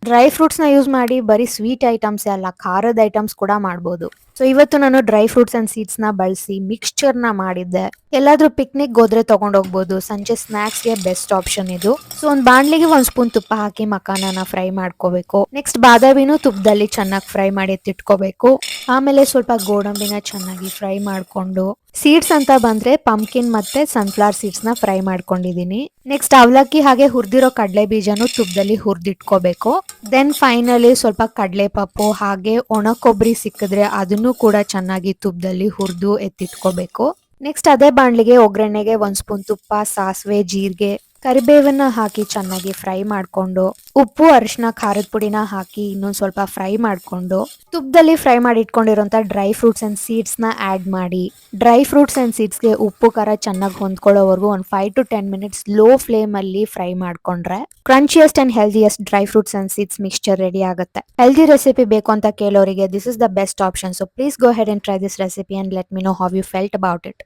Dry fruits ನ use ಮಾಡಿ ಬರೀ ಸ್ವೀಟ್ ಐಟಮ್ಸ್ ಅಲ್ಲ, ಖಾರದ ಐಟಮ್ಸ್ ಕೂಡ ಮಾಡಬಹುದು. ಸೊ ಇವತ್ತು ನಾನು ಡ್ರೈ ಫ್ರೂಟ್ಸ್ ಅಂಡ್ ಸೀಡ್ಸ್ ನ ಬಳಸಿ ಮಿಕ್ಸ್ಚರ್ ನ ಮಾಡಿದ್ದೆ. ಎಲ್ಲಾದ್ರೂ ಪಿಕ್ನಿಕ್ ಹೋದ್ರೆ ತಗೊಂಡ್ ಹೋಗ್ಬೋದು, ಸಂಜೆ ಸ್ನಾಕ್ಸ್ ಗೆ ಬೆಸ್ಟ್ ಆಪ್ಷನ್ ಇದು. ಸೊ ಒಂದ್ ಬಾಣ್ಲಿಗೆ 1 ಸ್ಪೂನ್ ತುಪ್ಪ ಹಾಕಿ ಮಕಾನನ ಫ್ರೈ ಮಾಡ್ಕೋಬೇಕು. ನೆಕ್ಸ್ಟ್ ಬಾದಾಮಿನೂ ತುಪ್ಪದಲ್ಲಿ ಚೆನ್ನಾಗಿ ಫ್ರೈ ಮಾಡಿ ಎತ್ತಿಟ್ಕೋಬೇಕು. ಆಮೇಲೆ ಸ್ವಲ್ಪ ಗೋಡಂಬಿನ ಚೆನ್ನಾಗಿ ಫ್ರೈ ಮಾಡ್ಕೊಂಡು, ಸೀಡ್ಸ್ ಅಂತ ಬಂದ್ರೆ ಪಂಪ್ಕಿನ್ ಮತ್ತೆ ಸನ್ಫ್ಲವರ್ ಸೀಡ್ಸ್ ನ ಫ್ರೈ ಮಾಡ್ಕೊಂಡಿದೀನಿ. ನೆಕ್ಸ್ಟ್ ಅವಲಕ್ಕಿ ಹಾಗೆ ಹುರಿದಿರೋ ಕಡಲೆ ಬೀಜನು ತುಪ್ಪದಲ್ಲಿ ಹುರಿದಿಟ್ಕೋಬೇಕು. ದೆನ್ ಫೈನಲಿ ಸ್ವಲ್ಪ ಕಡಲೆ ಪಪ್ಪು ಹಾಗೆ ಒಣ ಕೊಬ್ಬರಿ ಸಿಕ್ಕಿದ್ರೆ ಅದನ್ನು ಕೂಡ ಚೆನ್ನಾಗಿ ತುಪ್ಪದಲ್ಲಿ ಹುರಿದು ಎತ್ತಿಟ್ಕೋಬೇಕು. ನೆಕ್ಸ್ಟ್ ಅದೇ ಬಾಣ್ಲಿಗೆ ಒಗ್ಗರಣೆಗೆ 1 ಸ್ಪೂನ್ ತುಪ್ಪ, ಸಾಸಿವೆ, ಜೀರಿಗೆ, ಕರಿಬೇವನ್ನ ಹಾಕಿ ಚೆನ್ನಾಗಿ ಫ್ರೈ ಮಾಡ್ಕೊಂಡು, ಉಪ್ಪು, ಅರಿಶಿನ, ಖಾರದ ಪುಡಿನ ಹಾಕಿ ಇನ್ನೊಂದ್ ಸ್ವಲ್ಪ ಫ್ರೈ ಮಾಡ್ಕೊಂಡು, ತುಪ್ಪದಲ್ಲಿ ಫ್ರೈ ಮಾಡಿ ಇಟ್ಕೊಂಡಿರೋಂಥ ಡ್ರೈ ಫ್ರೂಟ್ಸ್ ಅಂಡ್ ಸೀಡ್ಸ್ ನ ಆಡ್ ಮಾಡಿ, ಡ್ರೈ ಫ್ರೂಟ್ಸ್ ಅಂಡ್ ಸೀಡ್ಸ್ ಗೆ ಉಪ್ಪು ಖಾರ ಚೆನ್ನಾಗಿ ಹೊಂದ್ಕೊಳ್ಳೋವರೆಗೂ ಒಂದು 5 to 10 ಮಿನಿಟ್ಸ್ ಲೋ ಫ್ಲೇಮ್ ಅಲ್ಲಿ ಫ್ರೈ ಮಾಡ್ಕೊಂಡ್ರೆ crunchiest and healthiest dry fruits and seeds mixture ready ಆಗುತ್ತೆ. ಹೆಲ್ದಿ ರೆಸಿಪಿ ಬೇಕು ಅಂತ ಕೇಳೋರಿಗೆ this is the best option. So please go head and try this recipe and let me know how you felt about it.